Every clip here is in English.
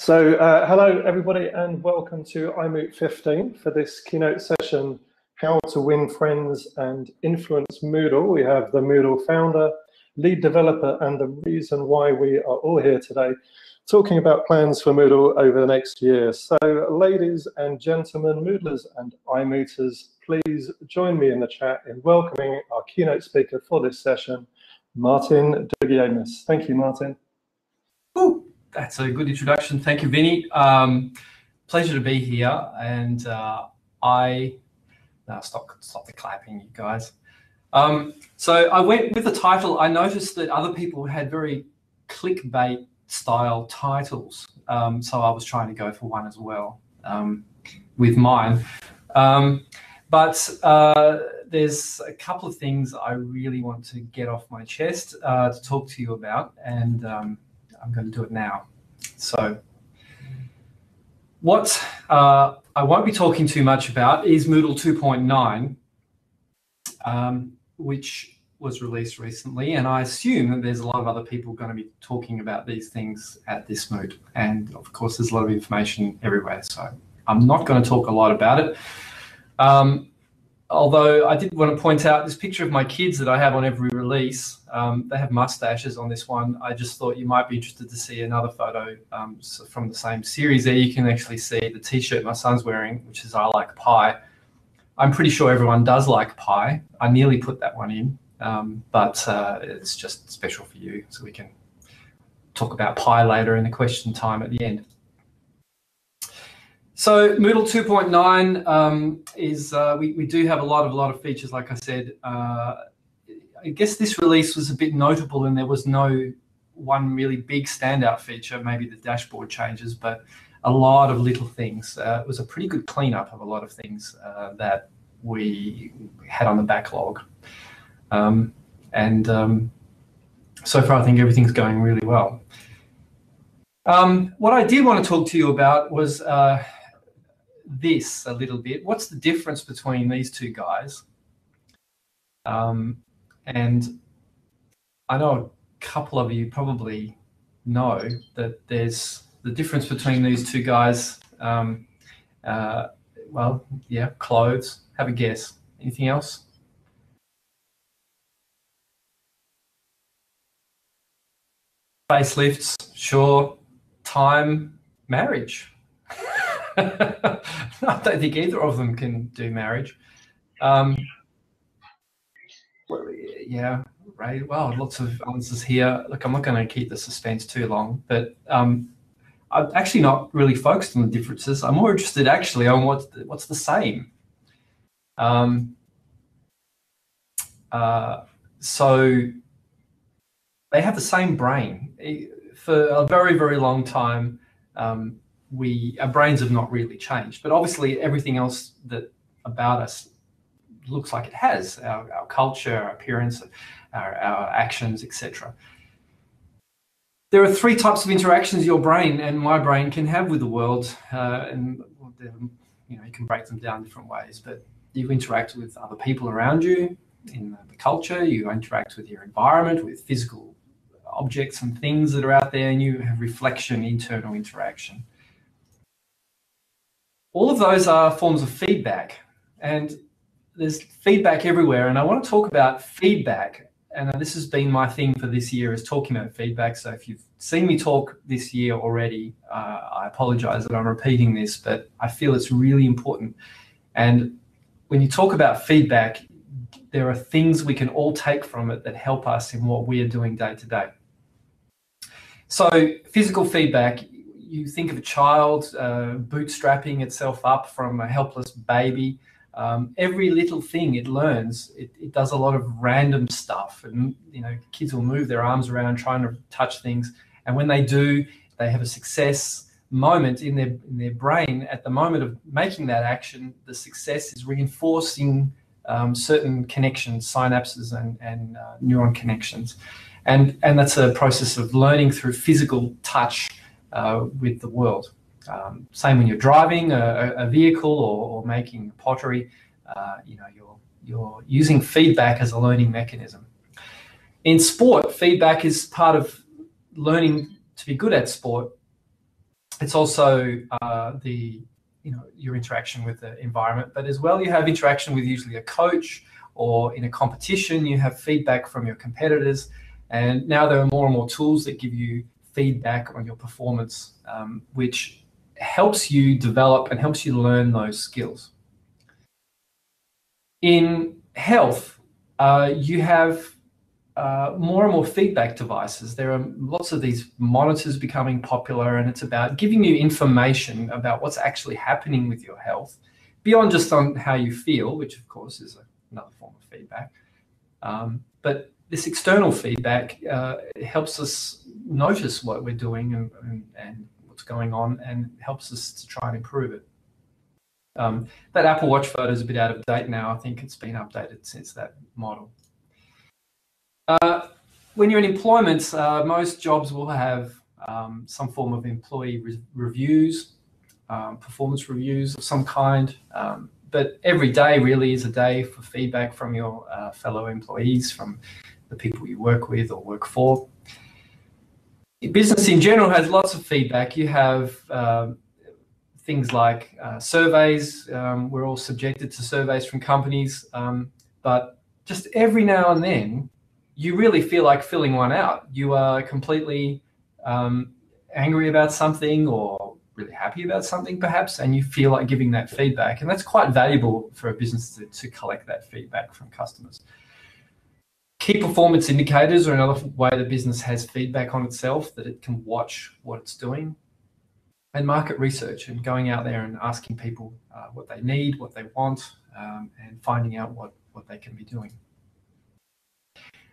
Hello everybody and welcome to iMoot 15 for this keynote session, How to Win Friends and Influence Moodle. We have the Moodle founder, lead developer, and the reason why we are all here today talking about plans for Moodle over the next year. So ladies and gentlemen, Moodlers and iMooters, please join me in the chat in welcoming our keynote speaker for this session, Martin Dougiamas. Thank you, Martin. Ooh. That's a good introduction. Thank you, Vinny. Pleasure to be here. And stop the clapping, you guys. So I went with the title. I noticed that other people had very clickbait style titles. So I was trying to go for one as well with mine. But there's a couple of things I really want to get off my chest to talk to you about. And I'm going to do it now. So what I won't be talking too much about is Moodle 2.9, which was released recently. And I assume that there's a lot of other people going to be talking about these things at this Moot. And of course, there's a lot of information everywhere. So I'm not going to talk a lot about it. Although I did want to point out this picture of my kids that I have on every release. They have mustaches on this one. I just thought you might be interested to see another photo from the same series. There you can actually see the t-shirt my son's wearing, which is I like pie. I'm pretty sure everyone does like pie. I nearly put that one in, but it's just special for you, so we can talk about pie later in the question time at the end. So Moodle 2.9 is, we do have a lot of features, like I said. I guess this release was a bit notable and there was no one really big standout feature, maybe the dashboard changes, but a lot of little things. It was a pretty good cleanup of a lot of things that we had on the backlog. So far I think everything's going really well. What I did want to talk to you about was this a little bit. What's the difference between these two guys? And I know a couple of you probably know that there's the difference between these two guys. Well, yeah, clothes. Have a guess. Anything else? Facelifts, sure. Time, marriage. I don't think either of them can do marriage. Yeah, right. Well, lots of answers here. Look, I'm not going to keep the suspense too long, but I'm actually not really focused on the differences. I'm more interested actually on what's the same. So they have the same brain. For a very, very long time, our brains have not really changed, but obviously everything else about us looks like it has, our culture, our appearance, our actions, etc. There are three types of interactions your brain and my brain can have with the world, and you can break them down different ways, but you interact with other people around you in the culture, you interact with your environment, with physical objects and things that are out there, and you have reflection, internal interaction. All of those are forms of feedback, and there's feedback everywhere, and I want to talk about feedback, and this has been my thing for this year, is talking about feedback. So if you've seen me talk this year already, I apologize that I'm repeating this, but I feel it's really important. And when you talk about feedback, there are things we can all take from it that help us in what we are doing day to day. So physical feedback, you think of a child bootstrapping itself up from a helpless baby. Every little thing it learns, it does a lot of random stuff, and kids will move their arms around trying to touch things, and when they do, they have a success moment in their brain. At the moment of making that action, the success is reinforcing certain connections, synapses and neuron connections, and that's a process of learning through physical touch with the world. Same when you're driving a vehicle or making pottery, you're using feedback as a learning mechanism. In sport, feedback is part of learning to be good at sport. It's also your interaction with the environment, but as well you have interaction with usually a coach, or in a competition you have feedback from your competitors. And now there are more and more tools that give you feedback on your performance, which helps you develop and helps you learn those skills. In health, you have more and more feedback devices. There are lots of these monitors becoming popular, and it's about giving you information about what's actually happening with your health, beyond just on how you feel, which of course is another form of feedback. But this external feedback helps us notice what we're doing and what's going on, and helps us to try and improve it. That Apple Watch photo is a bit out of date now. I think it's been updated since that model. When you're in employment, most jobs will have some form of employee reviews, performance reviews of some kind. But every day really is a day for feedback from your fellow employees, from the people you work with or work for. Business in general has lots of feedback. You have things like surveys. We're all subjected to surveys from companies, but just every now and then, you really feel like filling one out. You are completely angry about something, or really happy about something perhaps, and you feel like giving that feedback. And that's quite valuable for a business to collect that feedback from customers. Key performance indicators are another way the business has feedback on itself, that it can watch what it's doing. And market research, and going out there and asking people what they need, what they want, and finding out what they can be doing.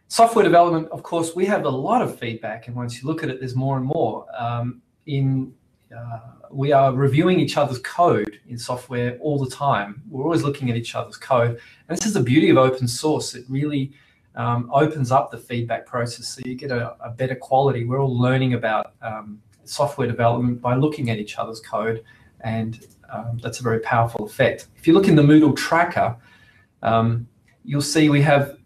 Software development, of course, we have a lot of feedback, and once you look at it, there's more and more. We are reviewing each other's code in software all the time. We're always looking at each other's code, and this is the beauty of open source. It really opens up the feedback process, so you get a better quality. We're all learning about software development by looking at each other's code, and that's a very powerful effect. If you look in the Moodle Tracker, you'll see we have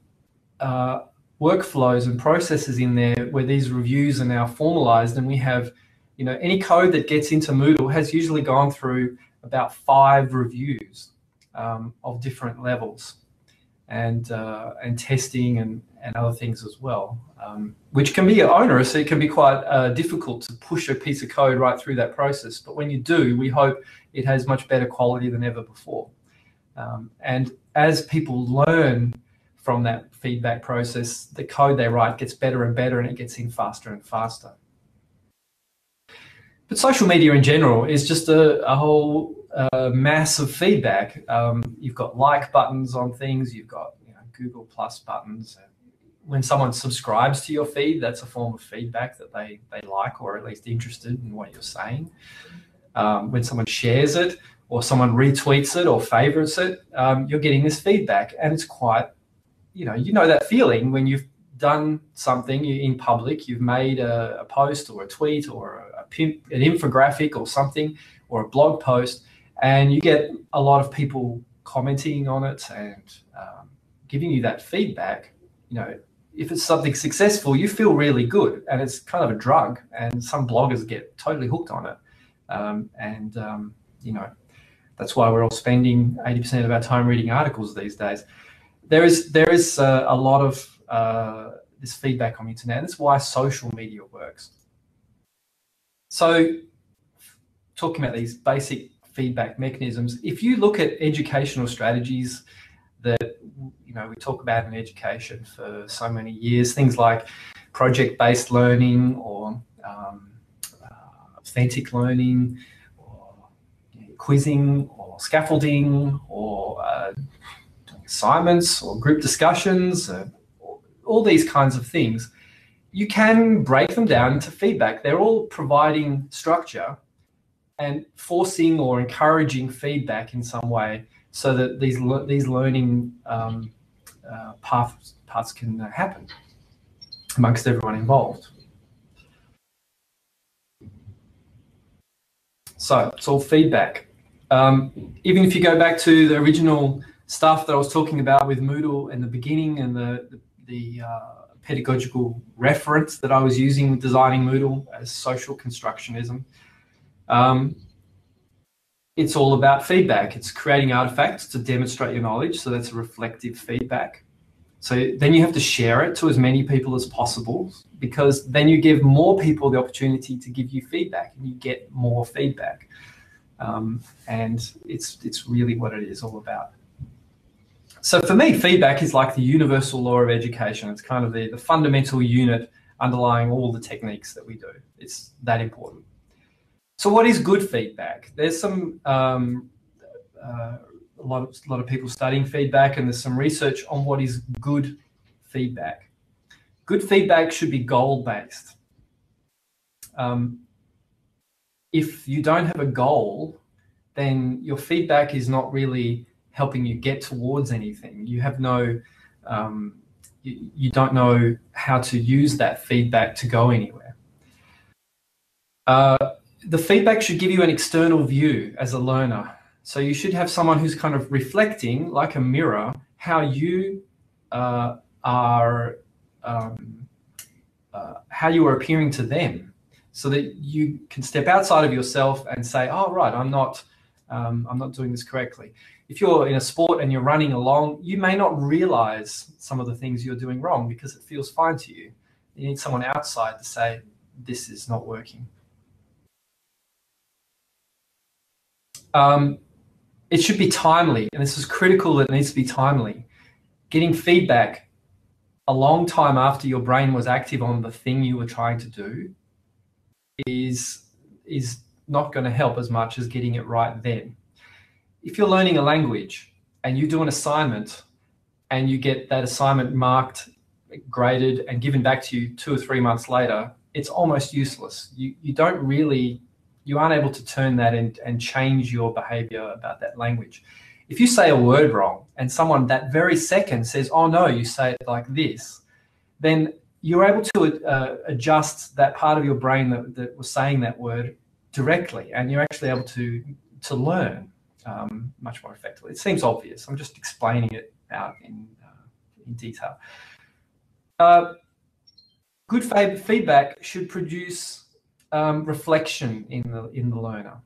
workflows and processes in there where these reviews are now formalized, and we have, any code that gets into Moodle has usually gone through about 5 reviews of different levels, and testing and other things as well, which can be onerous. It can be quite difficult to push a piece of code right through that process. But when you do, we hope it has much better quality than ever before. And as people learn from that feedback process, the code they write gets better and better, and it gets in faster and faster. But social media in general is just a whole mass of feedback. You've got like buttons on things, you've got Google Plus buttons. When someone subscribes to your feed, that's a form of feedback that they like, or at least interested in what you're saying. When someone shares it, or someone retweets it or favorites it, you're getting this feedback, and it's quite, you know that feeling when you've done something in public, you've made a post or a tweet or an infographic or something, or a blog post, and you get a lot of people commenting on it and giving you that feedback. If it's something successful, you feel really good, and it's kind of a drug, and some bloggers get totally hooked on it. That's why we're all spending 80% of our time reading articles these days. There is a lot of this feedback on the internet. That's why social media works. So, talking about these basic feedback mechanisms, if you look at educational strategies that we talk about in education for so many years, things like project-based learning, or authentic learning, or quizzing, or scaffolding, or assignments, or group discussions, all these kinds of things, you can break them down into feedback. They're all providing structure and forcing or encouraging feedback in some way, so that these learning paths can happen amongst everyone involved. So it's all feedback. Even if you go back to the original stuff that I was talking about with Moodle in the beginning, and the pedagogical reference that I was using with designing Moodle as social constructionism, It's all about feedback. It's creating artifacts to demonstrate your knowledge. So that's a reflective feedback. So then you have to share it to as many people as possible, because then you give more people the opportunity to give you feedback and you get more feedback. And it's really what it is all about. So for me, feedback is like the universal law of education. It's kind of the fundamental unit underlying all the techniques that we do. It's that important. So what is good feedback? There's some a lot of people studying feedback, and there's some research on what is good feedback. Good feedback should be goal-based. If you don't have a goal, then your feedback is not really helping you get towards anything. You have no, you don't know how to use that feedback to go anywhere. The feedback should give you an external view as a learner. So you should have someone who's kind of reflecting, like a mirror, how you are appearing to them, so that you can step outside of yourself and say, oh, right, I'm not doing this correctly. If you're in a sport and you're running along, you may not realize some of the things you're doing wrong because it feels fine to you. You need someone outside to say, this is not working. It should be timely, and this is critical, that it needs to be timely. Getting feedback a long time after your brain was active on the thing you were trying to do is not going to help as much as getting it right then. If you're learning a language and you do an assignment and you get that assignment marked, graded, and given back to you 2 or 3 months later, it's almost useless. You aren't able to turn that and change your behavior about that language. If you say a word wrong and someone that very second says, oh no, you say it like this, then you're able to adjust that part of your brain that was saying that word directly, and you're actually able to learn much more effectively. It seems obvious. I'm just explaining it out in detail. Good feedback should produce reflection in the learner.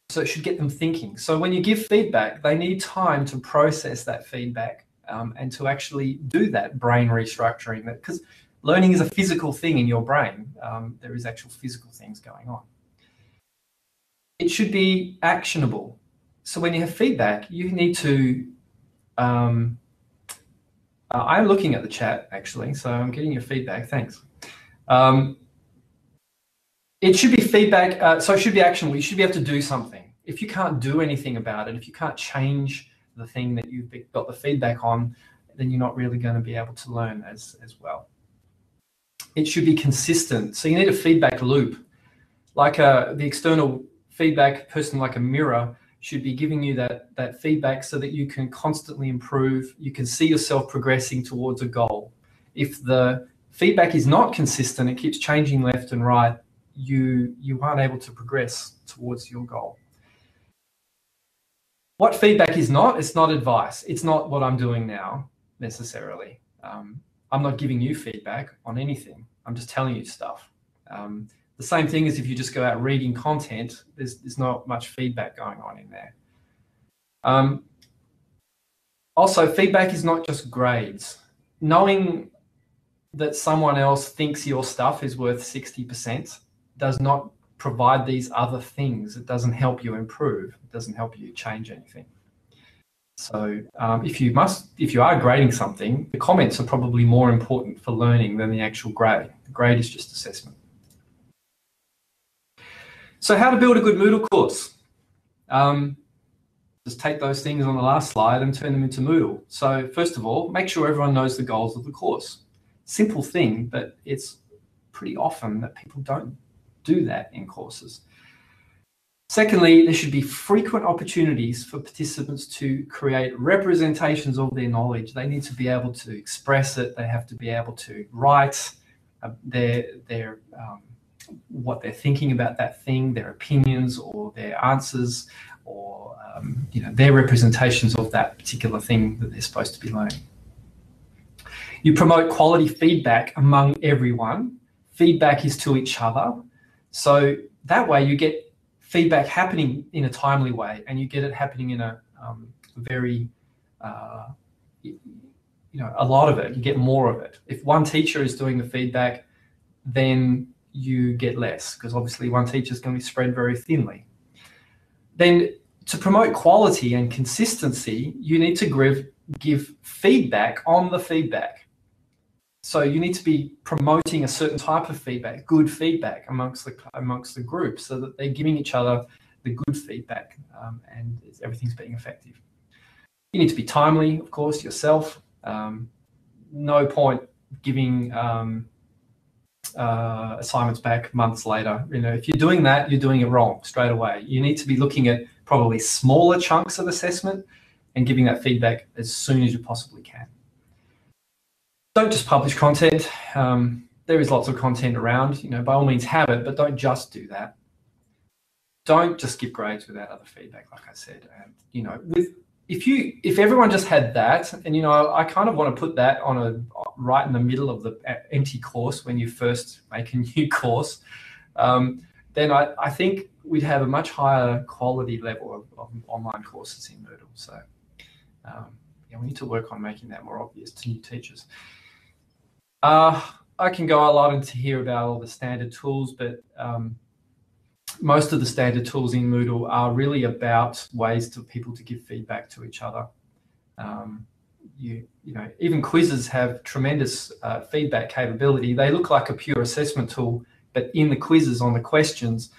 So it should get them thinking. So when you give feedback, they need time to process that feedback and to actually do that brain restructuring. Because learning is a physical thing in your brain. There is actual physical things going on. It should be actionable. So when you have feedback, you need to... I'm looking at the chat, actually, so I'm getting your feedback. Thanks. It should be feedback, so it should be actionable. You should be able to do something. If you can't do anything about it, if you can't change the thing that you've got the feedback on, then you're not really going to be able to learn as well. It should be consistent. So you need a feedback loop. Like the external feedback person, like a mirror, should be giving you that feedback so that you can constantly improve. You can see yourself progressing towards a goal. If the feedback is not consistent, it keeps changing left and right, you aren't able to progress towards your goal. What feedback is not? It's not advice. It's not what I'm doing now, necessarily. I'm not giving you feedback on anything. I'm just telling you stuff. The same thing as if you just go out reading content, there's not much feedback going on in there. Also, feedback is not just grades. Knowing that someone else thinks your stuff is worth 60% does not provide these other things. It doesn't help you improve. It doesn't help you change anything. So if you are grading something, the comments are probably more important for learning than the actual grade. The grade is just assessment. So how to build a good Moodle course? Just take those things on the last slide and turn them into Moodle. So first of all, make sure everyone knows the goals of the course. Simple thing, but it's pretty often that people don't do that in courses. Secondly, there should be frequent opportunities for participants to create representations of their knowledge. They need to be able to express it. They have to be able to write what they're thinking about that thing, their opinions or their answers, or their representations of that particular thing that they're supposed to be learning. You promote quality feedback among everyone. Feedback is to each other. So that way you get feedback happening in a timely way, and you get it happening in a very, a lot of it, you get more of it. If one teacher is doing the feedback, then you get less, because obviously one teacher is going to be spread very thinly. Then to promote quality and consistency, you need to give feedback on the feedback. So you need to be promoting a certain type of feedback, good feedback amongst the group, so that they're giving each other the good feedback, and everything's being effective. You need to be timely, of course, yourself. No point giving assignments back months later. If you're doing that, you're doing it wrong straight away. You need to be looking at probably smaller chunks of assessment and giving that feedback as soon as you possibly can. Don't just publish content. There is lots of content around. By all means have it, but don't just do that. Don't just give grades without other feedback, like I said. And if everyone just had that, and I kind of want to put that right in the middle of the empty course when you first make a new course, then I think we'd have a much higher quality level of online courses in Moodle. So we need to work on making that more obvious to new teachers. I can go a lot into here about all the standard tools, but most of the standard tools in Moodle are really about ways for people to give feedback to each other. Even quizzes have tremendous feedback capability. They look like a pure assessment tool, but in the quizzes on the questions,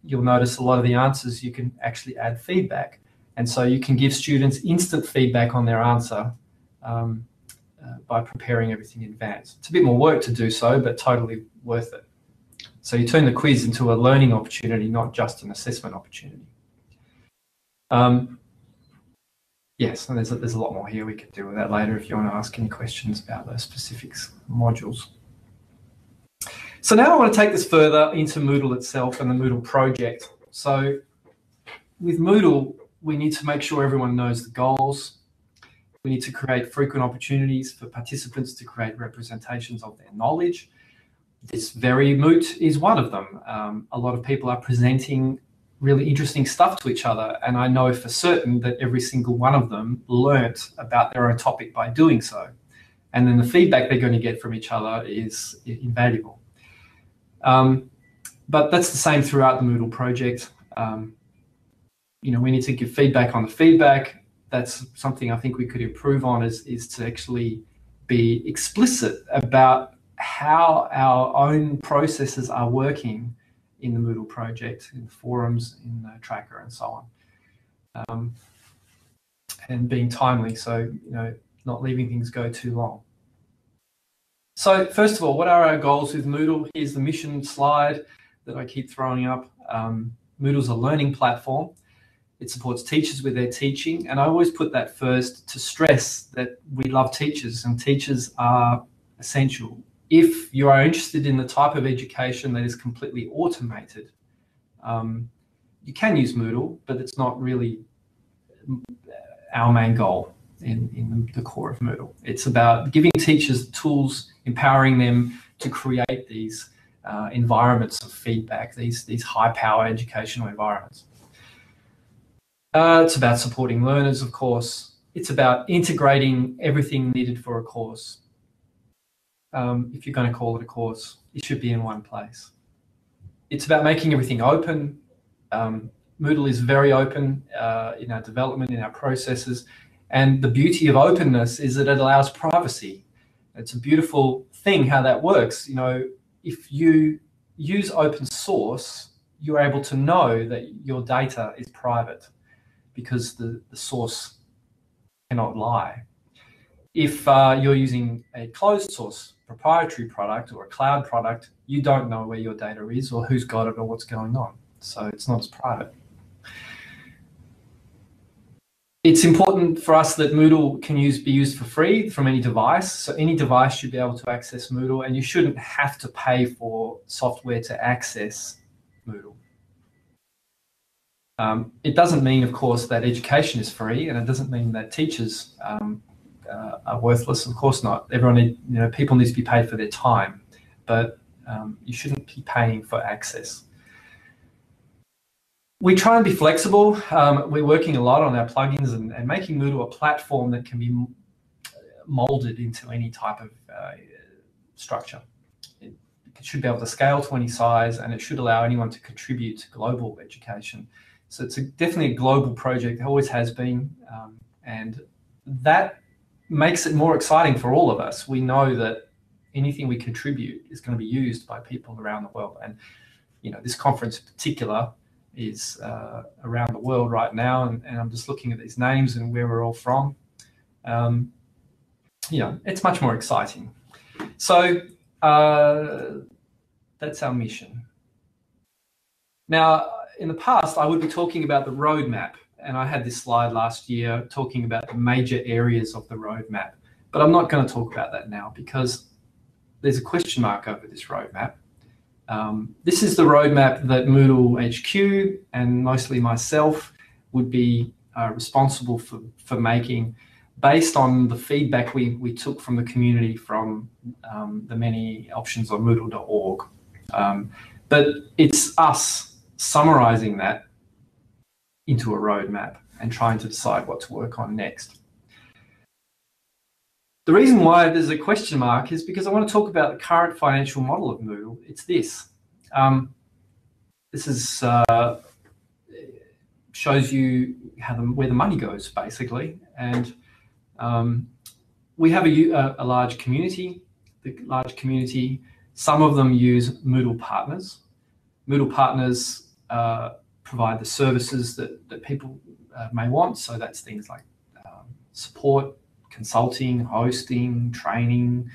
you'll notice a lot of the answers you can actually add feedback. And so you can give students instant feedback on their answer by preparing everything in advance. It's a bit more work to do so, but totally worth it. So you turn the quiz into a learning opportunity, not just an assessment opportunity. Yes, and there's a lot more here. We could deal with that later if you want to ask any questions about those specifics modules. So now I want to take this further into Moodle itself and the Moodle project. So with Moodle, we need to make sure everyone knows the goals. We need to create frequent opportunities for participants to create representations of their knowledge. This very moot is one of them. A lot of people are presenting really interesting stuff to each other, and I know for certain that every single one of them learnt about their own topic by doing so. And then the feedback they're going to get from each other is invaluable. But that's the same throughout the Moodle project. We need to give feedback on the feedback. That's something I think we could improve on, is to actually be explicit about how our own processes are working in the Moodle project, in the forums, in the tracker, and so on. And being timely, so not leaving things go too long. So first of all, what are our goals with Moodle? Here's the mission slide that I keep throwing up. Moodle's a learning platform. It supports teachers with their teaching, and I always put that first to stress that we love teachers, and teachers are essential. If you are interested in the type of education that is completely automated, you can use Moodle, but it's not really our main goal in the core of Moodle. It's about giving teachers the tools, empowering them to create these environments of feedback, these high-power educational environments. It's about supporting learners, of course. It's about integrating everything needed for a course. If you're going to call it a course, it should be in one place. It's about making everything open. Moodle is very open in our development, in our processes. And the beauty of openness is that it allows privacy. It's a beautiful thing how that works. If you use open source, you're able to know that your data is private because the source cannot lie. If you're using a closed source proprietary product or a cloud product, you don't know where your data is or who's got it or what's going on. So it's not as private. It's important for us that Moodle can be used for free from any device. So any device should be able to access Moodle, and you shouldn't have to pay for software to access Moodle. It doesn't mean, of course, that education is free, and it doesn't mean that teachers are worthless. Of course not. People need to be paid for their time, but you shouldn't be paying for access. We try and be flexible. We're working a lot on our plugins and making Moodle a platform that can be molded into any type of structure. It should be able to scale to any size, and it should allow anyone to contribute to global education. So it's definitely a global project. It always has been, and that makes it more exciting for all of us. We know that anything we contribute is going to be used by people around the world, and this conference in particular is around the world right now, and I'm just looking at these names and where we're all from. It's much more exciting. So that's our mission. Now, in the past, I would be talking about the roadmap, and I had this slide last year talking about the major areas of the roadmap, but I'm not going to talk about that now because there's a question mark over this roadmap. This is the roadmap that Moodle HQ and mostly myself would be responsible for making, based on the feedback we took from the community from the many options on Moodle.org. But it's us summarizing that into a roadmap and trying to decide what to work on next. The reason why there's a question mark is because I want to talk about the current financial model of Moodle. It's this. This is shows you where the money goes, basically. And we have a large community. The large community, some of them use Moodle partners. Moodle partners provide the services that people may want. So that's things like support, consulting, hosting, training,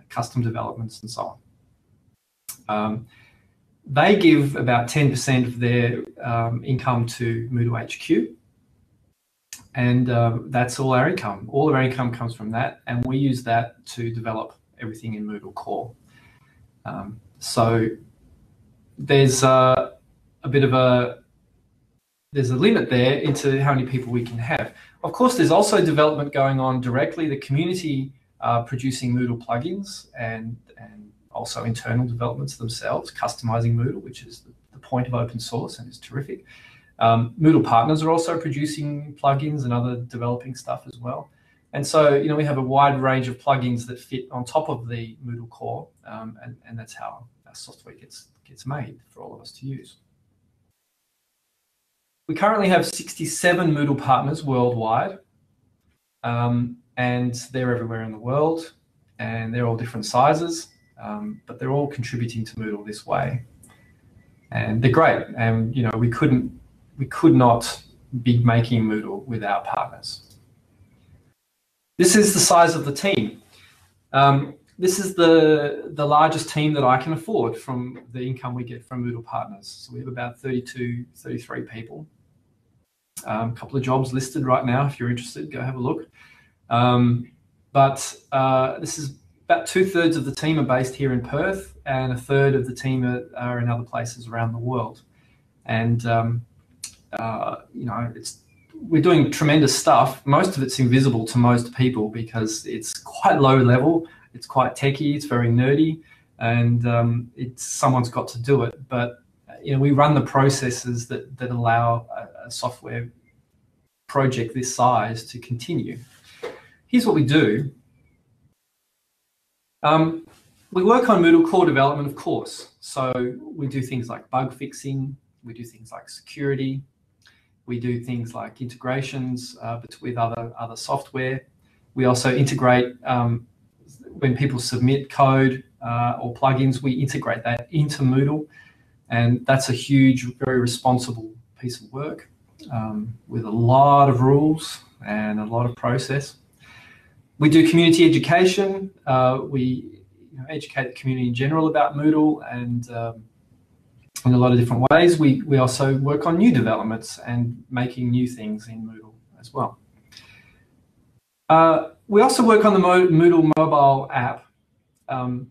custom developments, and so on. They give about 10% of their income to Moodle HQ, and that's all our income. All of our income comes from that, and we use that to develop everything in Moodle Core. So there's a limit there into how many people we can have. Of course, there's also development going on directly. The community are producing Moodle plugins and also internal developments themselves, customizing Moodle, which is the point of open source and is terrific. Moodle partners are also producing plugins and other developing stuff as well. And so, we have a wide range of plugins that fit on top of the Moodle core, and that's how our software gets made for all of us to use. We currently have 67 Moodle partners worldwide, and they're everywhere in the world, and they're all different sizes, but they're all contributing to Moodle this way. And they're great, and we could not be making Moodle without partners. This is the size of the team. This is the largest team that I can afford from the income we get from Moodle partners. So we have about 32, 33 people. A couple of jobs listed right now. If you're interested, go have a look. But this is about 2/3 of the team are based here in Perth, and 1/3 of the team are in other places around the world. And we're doing tremendous stuff. Most of it's invisible to most people because it's quite low level. It's quite techy. It's very nerdy, and someone's got to do it. But we run the processes that allow a software project this size to continue. Here's what we do. We work on Moodle core development, of course. So we do things like bug fixing. We do things like security. We do things like integrations with other software. We also integrate, when people submit code or plugins, we integrate that into Moodle. And that's a huge, very responsible piece of work with a lot of rules and a lot of process. We do community education. We educate the community in general about Moodle, and in a lot of different ways. We also work on new developments and making new things in Moodle as well. We also work on the Moodle mobile app,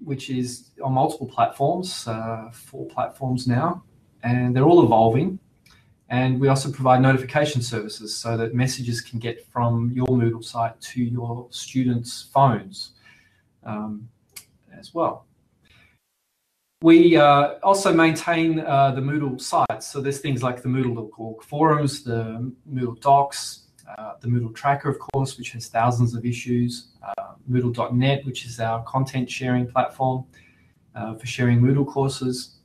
which is on multiple platforms, 4 platforms now, and they're all evolving. And we also provide notification services so that messages can get from your Moodle site to your students' phones as well. We also maintain the Moodle sites. So there's things like the Moodle.org forums, the Moodle docs, the Moodle Tracker, of course, which has thousands of issues, Moodle.net, which is our content sharing platform for sharing Moodle courses,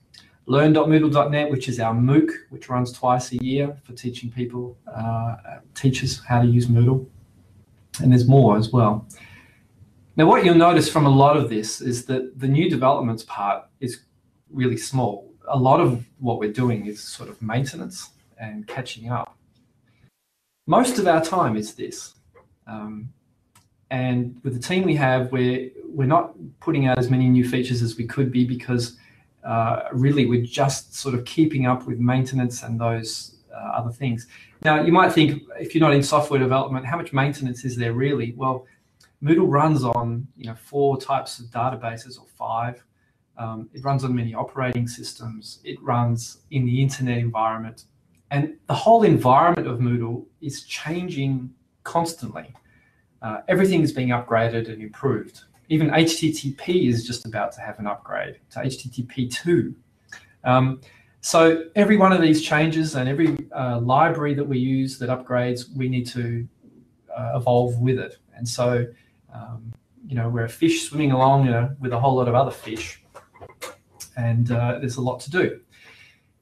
Learn.moodle.net, which is our MOOC, which runs twice a year for teaching people, teachers how to use Moodle. And there's more as well. Now, what you'll notice from a lot of this is that the new developments part is really small. A lot of what we're doing is sort of maintenance and catching up. Most of our time is this. And with the team we have, we're not putting out as many new features as we could be because really we're just sort of keeping up with maintenance and those other things. Now, you might think, if you're not in software development, how much maintenance is there really? Well, Moodle runs on 4 types of databases, or 5. It runs on many operating systems. It runs in the internet environment. And the whole environment of Moodle is changing constantly. Everything is being upgraded and improved. Even HTTP is just about to have an upgrade to HTTP 2. So every one of these changes and every library that we use that upgrades, we need to evolve with it. And so, we're a fish swimming along with a whole lot of other fish, and there's a lot to do.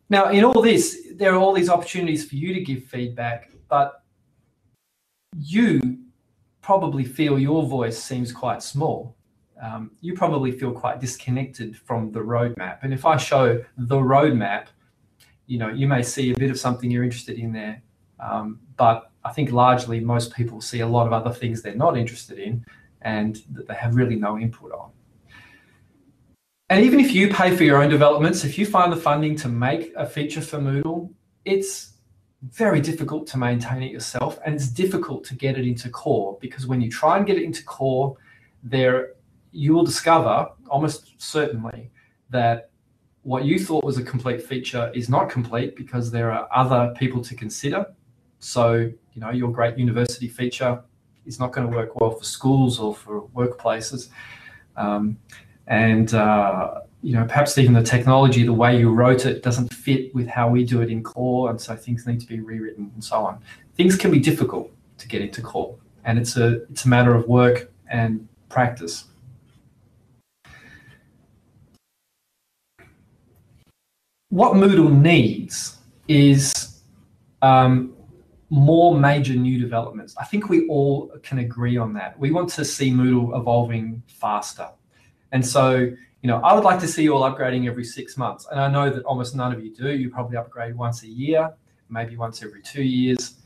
Now, in all this, there are all these opportunities for you to give feedback, but you probably feel your voice seems quite small. You probably feel quite disconnected from the roadmap. And if I show the roadmap, you may see a bit of something you're interested in there, but I think largely most people see a lot of other things they're not interested in and that they have really no input on. And even if you pay for your own developments, if you find the funding to make a feature for Moodle, it's very difficult to maintain it yourself, and it's difficult to get it into core, because when you try and get it into core, you will discover almost certainly that what you thought was a complete feature is not complete because there are other people to consider. So, your great university feature is not going to work well for schools or for workplaces. Perhaps even the technology, the way you wrote it, doesn't fit with how we do it in core, and so things need to be rewritten and so on. Things can be difficult to get into core, and it's a matter of work and practice. What Moodle needs is more major new developments. I think we all can agree on that. We want to see Moodle evolving faster. And so, I would like to see you all upgrading every 6 months. And I know that almost none of you do. You probably upgrade once a year, maybe once every 2 years.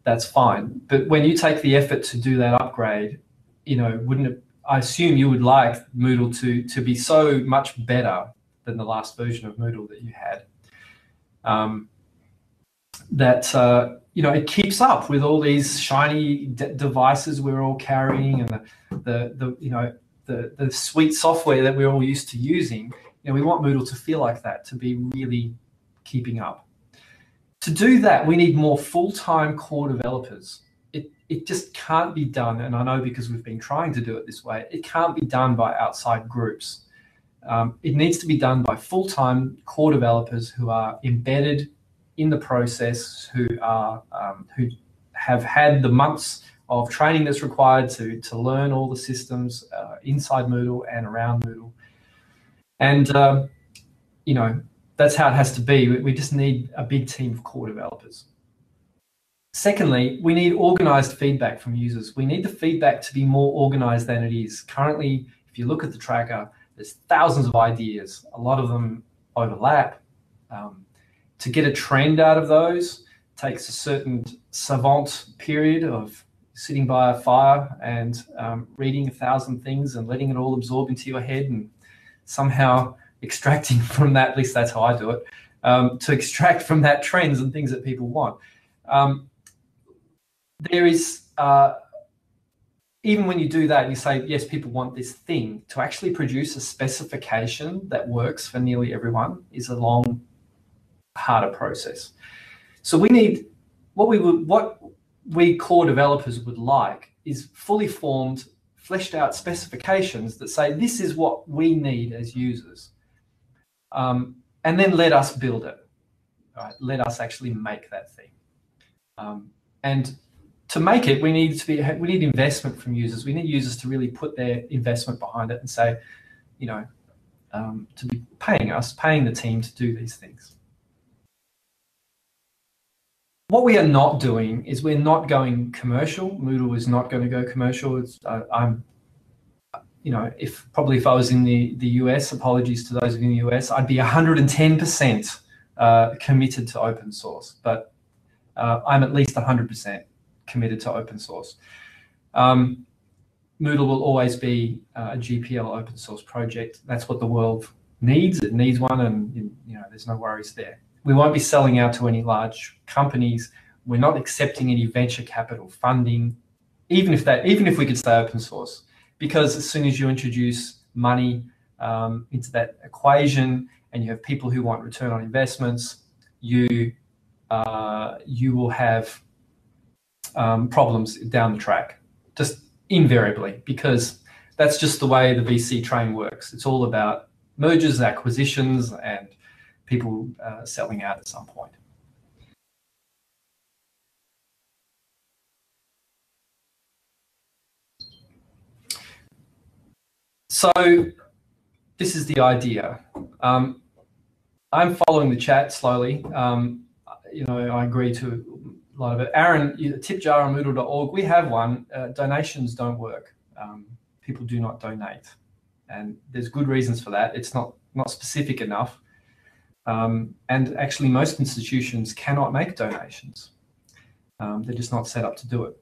That's fine. But when you take the effort to do that upgrade, I assume you would like Moodle to be so much better than the last version of Moodle that you had. It keeps up with all these shiny devices we're all carrying, and the sweet software that we're all used to using. We want Moodle to feel like that, to be really keeping up. To do that, we need more full-time core developers. It just can't be done, and I know because we've been trying to do it this way, it can't be done by outside groups. It needs to be done by full-time core developers who are embedded in the process, who have had the months of training that's required to learn all the systems inside Moodle and around Moodle. And, that's how it has to be. We just need a big team of core developers. Secondly, we need organized feedback from users. We need the feedback to be more organized than it is. Currently, if you look at the tracker, there's thousands of ideas. A lot of them overlap. To get a trend out of those takes a certain savant period of sitting by a fire and reading 1,000 things and letting it all absorb into your head and somehow extracting from that, at least that's how I do it, to extract from that trends and things that people want. There is, even when you do that, you say, yes, people want this thing, to actually produce a specification that works for nearly everyone is a long, harder process. So we need, what we core developers would like is fully formed, fleshed out specifications that say, this is what we need as users. and then let us build it. Right? Let us actually make that thing. And to make it, we need investment from users. We need users to really put their investment behind it and say, you know, to be paying the team to do these things. What we are not doing is we're not going commercial. Moodle is not going to go commercial. If I was in the US, apologies to those in the US, I'd be 110% committed to open source, but I'm at least 100% committed to open source. Moodle will always be a GPL open source project. That's what the world needs. It needs one, and there's no worries there. We won't be selling out to any large companies. We're not accepting any venture capital funding, even if we could stay open source, because as soon as you introduce money into that equation and you have people who want return on investments, you will have problems down the track, just invariably, because that's just the way the VC train works. It's all about mergers, acquisitions, and people selling out at some point. So this is the idea. I'm following the chat slowly. I agree to a lot of it. Aaron, tip jar on Moodle.org. We have one. Donations don't work. People do not donate, and there's good reasons for that. It's not specific enough. And actually, most institutions cannot make donations. They're just not set up to do it.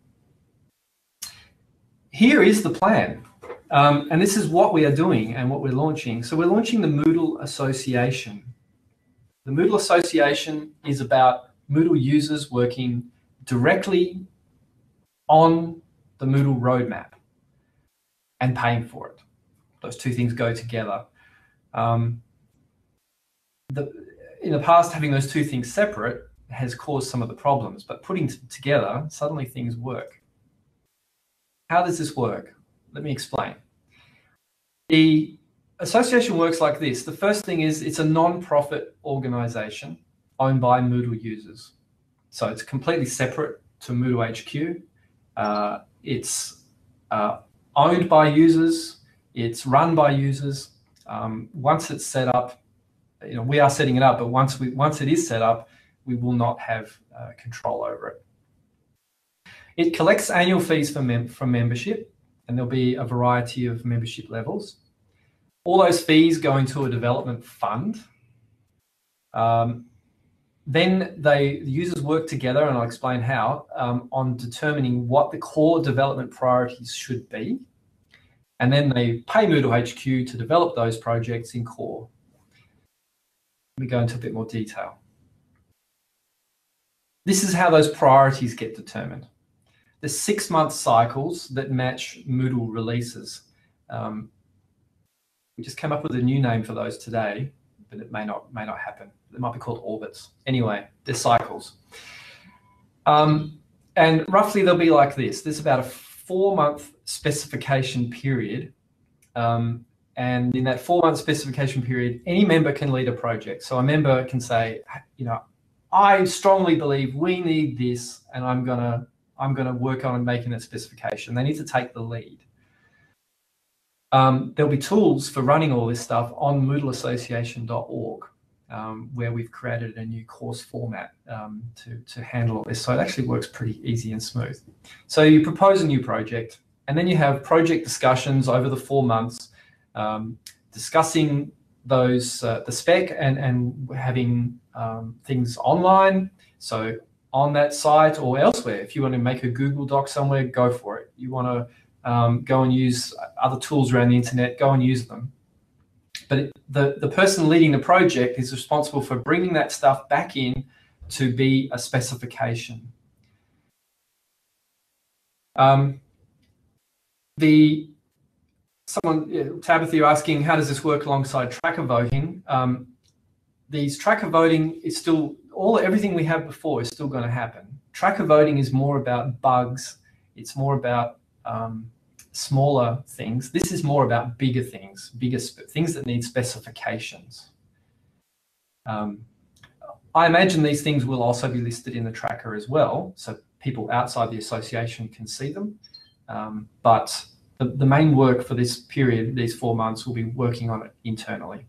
Here is the plan. And this is what we are doing and what we're launching. So we're launching the Moodle Association. The Moodle Association is about Moodle users working directly on the Moodle roadmap and paying for it. Those two things go together. In the past, having those two things separate has caused some of the problems, but putting together, suddenly things work. How does this work? Let me explain. The association works like this. The first thing is it's a non-profit organization owned by Moodle users. So it's completely separate to Moodle HQ. It's owned by users. It's run by users. Once it's set up, we are setting it up, but once it is set up, we will not have control over it. It collects annual fees from membership, and there'll be a variety of membership levels. All those fees go into a development fund. Then the users work together, and I'll explain how, on determining what the core development priorities should be. And then they pay Moodle HQ to develop those projects in core. Let me go into a bit more detail. This is how those priorities get determined. There's 6-month cycles that match Moodle releases. We just came up with a new name for those today, but it may not happen. They might be called orbits. Anyway, they're cycles. And roughly they'll be like this. There's about a 4-month specification period. And in that 4-month specification period, any member can lead a project. So a member can say, I strongly believe we need this, and I'm gonna work on making that specification. They need to take the lead. There'll be tools for running all this stuff on moodleassociation.org, where we've created a new course format to handle all this. So it actually works pretty easy and smooth. So you propose a new project, and then you have project discussions over the 4 months, discussing those the spec and having things online. So on that site or elsewhere, if you want to make a Google Doc somewhere, go for it. You want to go and use other tools around the internet, go and use them. But the person leading the project is responsible for bringing that stuff back in to be a specification. Tabitha, you're asking, how does this work alongside tracker voting? These tracker voting is still, everything we have before is still going to happen. Tracker voting is more about bugs. It's more about smaller things. This is more about bigger things, things that need specifications. I imagine these things will also be listed in the tracker as well, so people outside the association can see them. But the main work for this period, these 4 months, will be working on it internally.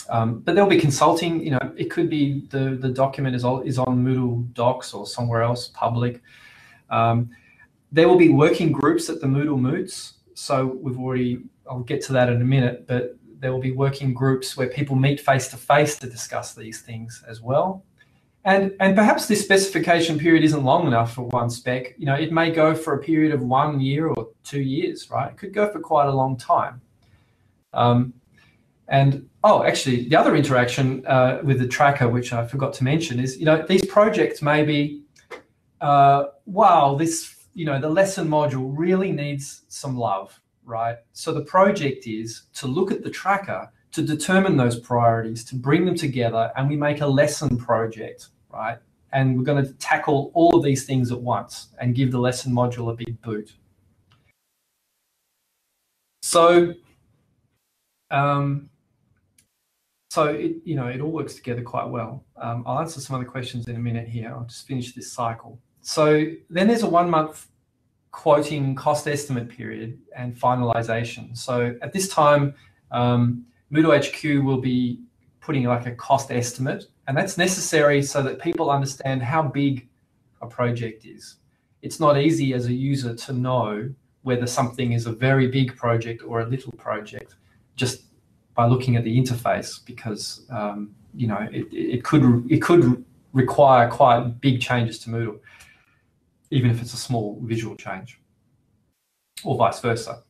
But there'll be consulting. It could be the document is on Moodle Docs or somewhere else public. There will be working groups at the Moodle MOOCs. So I'll get to that in a minute, but there will be working groups where people meet face-to-face to discuss these things as well. And perhaps this specification period isn't long enough for one spec. It may go for a period of 1 year or 2 years, right? It could go for quite a long time. Actually, the other interaction with the tracker, which I forgot to mention, is these projects may be, wow, this the lesson module really needs some love, right? So the project is to look at the tracker, to determine those priorities, to bring them together, and we make a lesson project, right? And we're going to tackle all of these things at once and give the lesson module a big boot. So, it all works together quite well. I'll answer some other questions in a minute here. I'll just finish this cycle. So then there's a 1 month quoting cost estimate period and finalization. So at this time, Moodle HQ will be putting like a cost estimate, and that's necessary so that people understand how big a project is. It's not easy as a user to know whether something is a very big project or a little project just by looking at the interface, because it could require quite big changes to Moodle, even if it's a small visual change, or vice versa.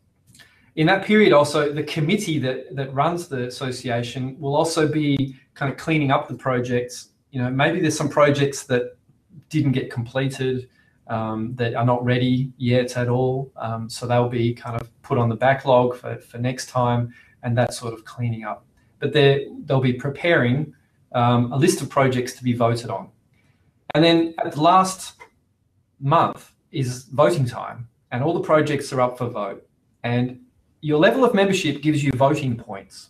In that period also, the committee that runs the association will also be kind of cleaning up the projects. Maybe there's some projects that didn't get completed, that are not ready yet at all. So they'll be kind of put on the backlog for next time, and that sort of cleaning up. But they'll be preparing a list of projects to be voted on. And then at the last month is voting time, and all the projects are up for vote. And your level of membership gives you voting points.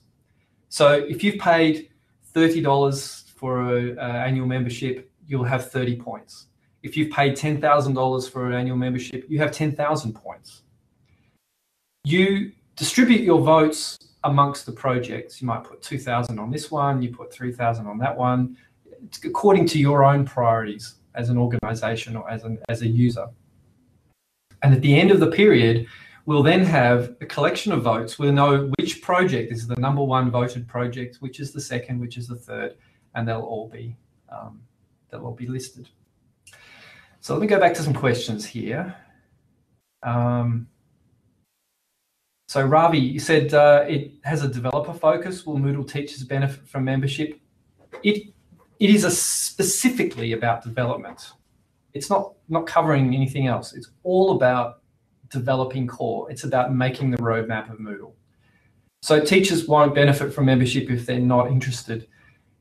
So if you've paid $30 for an annual membership, you'll have 30 points. If you've paid $10,000 for an annual membership, you have 10,000 points. You distribute your votes amongst the projects. You might put 2,000 on this one, you put 3,000 on that one. It's according to your own priorities as an organization or as a user. And at the end of the period, we'll then have a collection of votes. We'll know which project is the #1 voted project, which is the second, which is the third, and they'll all be listed. So let me go back to some questions here. So Ravi, you said it has a developer focus. Will Moodle teachers benefit from membership? It is specifically about development. It's not covering anything else. It's all about developing core. It's about making the roadmap of Moodle. So teachers won't benefit from membership if they're not interested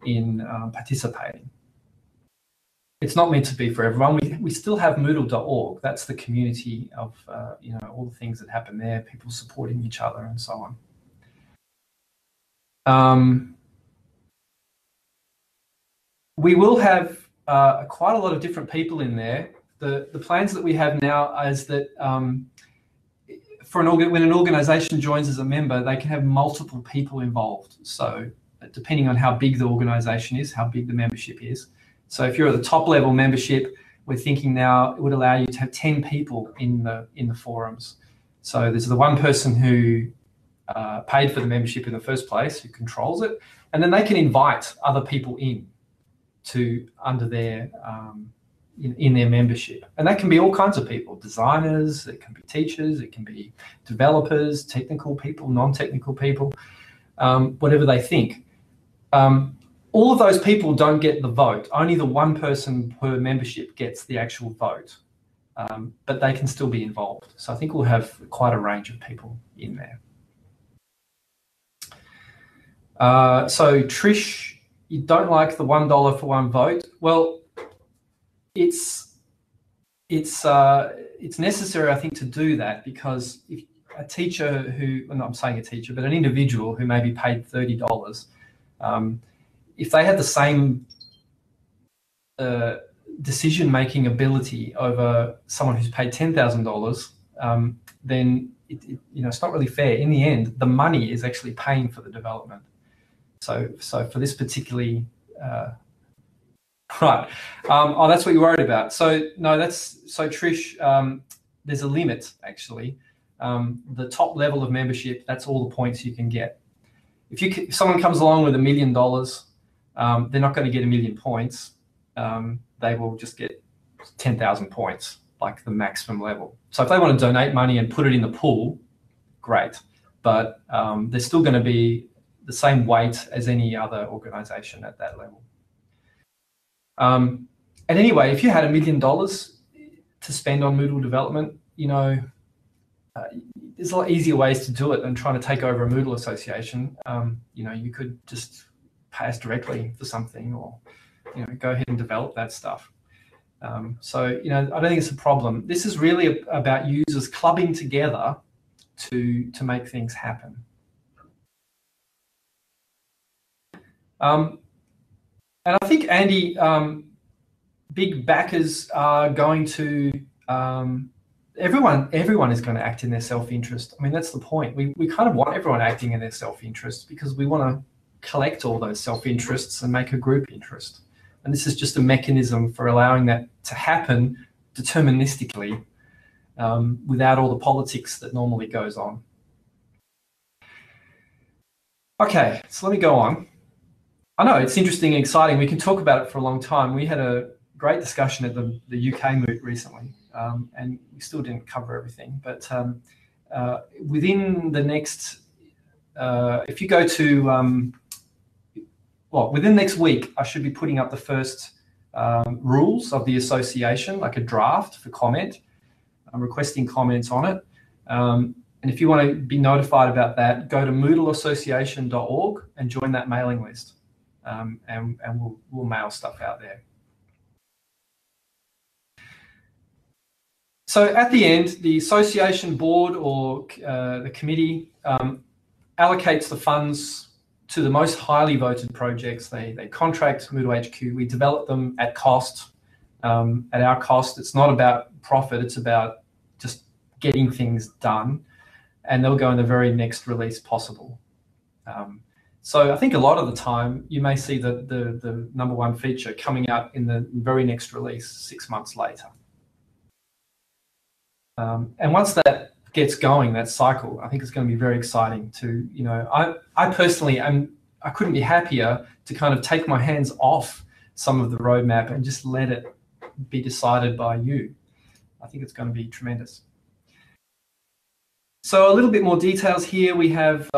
in participating. It's not meant to be for everyone. We still have Moodle.org. That's the community of all the things that happen there, people supporting each other and so on. We will have quite a lot of different people in there. The plans that we have now is that when an organization joins as a member, they can have multiple people involved. So depending on how big the organization is, how big the membership is. So if you're at the top level membership, we're thinking now it would allow you to have 10 people in the forums. So there's the one person who paid for the membership in the first place, who controls it, and then they can invite other people under their in their membership. And that can be all kinds of people, designers, it can be teachers, it can be developers, technical people, non-technical people, whatever they think. All of those people don't get the vote. Only the one person per membership gets the actual vote, but they can still be involved. So I think we'll have quite a range of people in there. So Trish, you don't like the $1 for one vote? Well, it's necessary, I think, to do that, because if a teacher who, well, not I'm saying a teacher, but an individual who maybe paid $30, if they had the same decision-making ability over someone who's paid $10,000, then it's not really fair. In the end, the money is actually paying for the development. So for this particularly, right. Oh, that's what you're worried about. So no, Trish, there's a limit actually. The top level of membership, that's all the points you can get. If someone comes along with $1 million, they're not going to get 1 million points. They will just get 10,000 points, like the maximum level. So if they want to donate money and put it in the pool, great. But they're still going to be the same weight as any other organization at that level. And anyway, if you had $1 million to spend on Moodle development, there's a lot easier ways to do it than trying to take over a Moodle association. You could just pay us directly for something, or go ahead and develop that stuff. So I don't think it's a problem. This is really about users clubbing together to make things happen. And I think, Andy, big backers are going to everyone is going to act in their self-interest. I mean, that's the point. We kind of want everyone acting in their self-interest because we want to collect all those self-interests and make a group interest. And this is just a mechanism for allowing that to happen deterministically, without all the politics that normally goes on. Okay, so let me go on. I know it's interesting and exciting. We can talk about it for a long time. We had a great discussion at the UK MOOC recently, and we still didn't cover everything. But within the next, if you go to, within next week, I should be putting up the first rules of the association, like a draft for comment. I'm requesting comments on it. And if you want to be notified about that, go to moodleassociation.org and join that mailing list. And we'll mail stuff out there. So at the end, the association board or the committee allocates the funds to the most highly voted projects. They contract Moodle HQ. We develop them at cost, at our cost. It's not about profit. It's about just getting things done. And they'll go in the very next release possible. So I think a lot of the time you may see the #1 feature coming out in the very next release 6 months later. And once that gets going, that cycle, I think it's going to be very exciting to, I personally I couldn't be happier to kind of take my hands off some of the roadmap and just let it be decided by you. I think it's going to be tremendous. So a little bit more details here. We have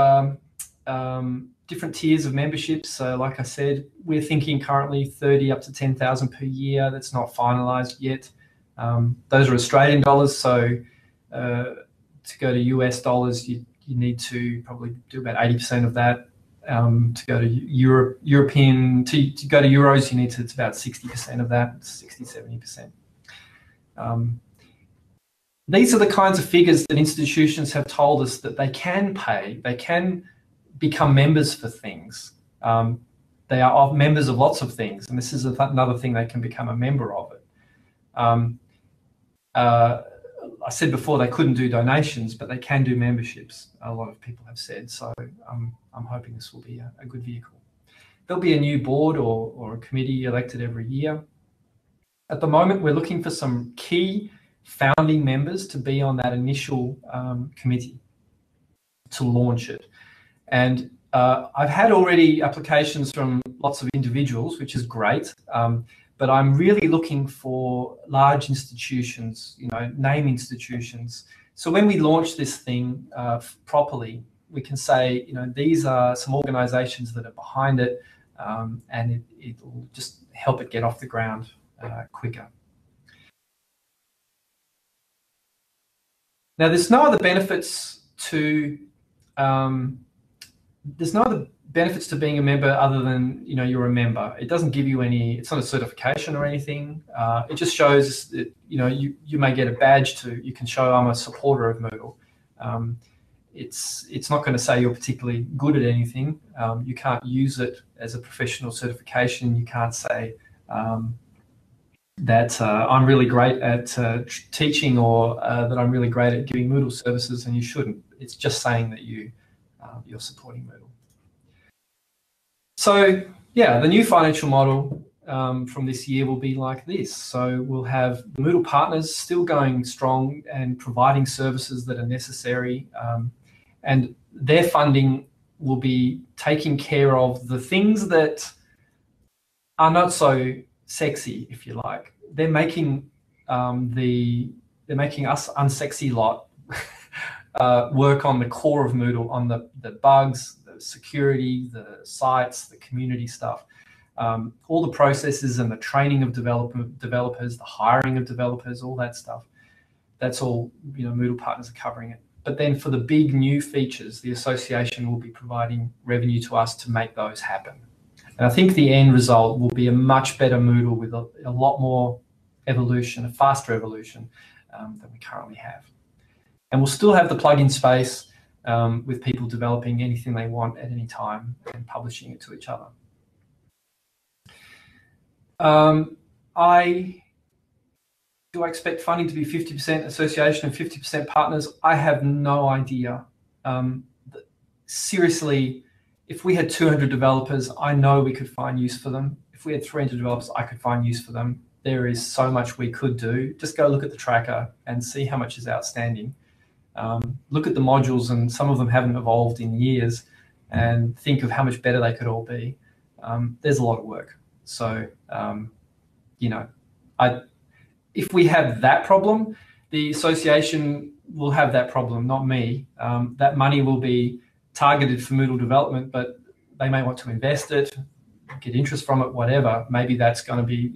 different tiers of memberships. So like I said, we're thinking currently 30 up to 10,000 per year. That's not finalized yet. Those are Australian dollars. So to go to US dollars, you need to probably do about 80% of that. To go to European, to go to euros, you need to, it's about 60% of that, 60, 70%. These are the kinds of figures that institutions have told us that they can pay. They can become members for things. They are members of lots of things, and this is another thing they can become a member of it. I said before they couldn't do donations, but they can do memberships. A lot of people have said, so I'm hoping this will be a good vehicle. There'll be a new board or a committee elected every year. At the moment, we're looking for some key founding members to be on that initial committee to launch it. And I've had already applications from lots of individuals, which is great. But I'm really looking for large institutions, name institutions. So when we launch this thing properly, we can say, these are some organizations that are behind it, and it'll just help it get off the ground quicker. Now, there's no other benefits to being a member other than you're a member. It doesn't give you any. It's not a certification or anything. It just shows that you may get a badge you can show I'm a supporter of Moodle. it's not going to say you're particularly good at anything. You can't use it as a professional certification. You can't say that I'm really great at teaching, or that I'm really great at giving Moodle services, and you shouldn't. It's just saying that you're supporting Moodle. So yeah, the new financial model from this year will be like this. So we'll have the Moodle partners still going strong and providing services that are necessary, and their funding will be taking care of the things that are not so sexy, if you like. They're making they're making us unsexy lot work on the core of Moodle, on the bugs, the security, the sites, the community stuff, all the processes and the training of developers, the hiring of developers, all that stuff. That's all, Moodle partners are covering it. But then for the big new features, the association will be providing revenue to us to make those happen. And I think the end result will be a much better Moodle with a lot more evolution, a faster evolution than we currently have. And we'll still have the plugin space with people developing anything they want at any time and publishing it to each other. Do I expect funding to be 50% association and 50% partners? I have no idea. Seriously, if we had 200 developers, I know we could find use for them. If we had 300 developers, I could find use for them. There is so much we could do. Just go look at the tracker and see how much is outstanding. Look at the modules, and some of them haven't evolved in years, and think of how much better they could all be. There's a lot of work. So, if we have that problem, the association will have that problem, not me. That money will be targeted for Moodle development, but they may want to invest it, get interest from it, whatever. Maybe that's going to be,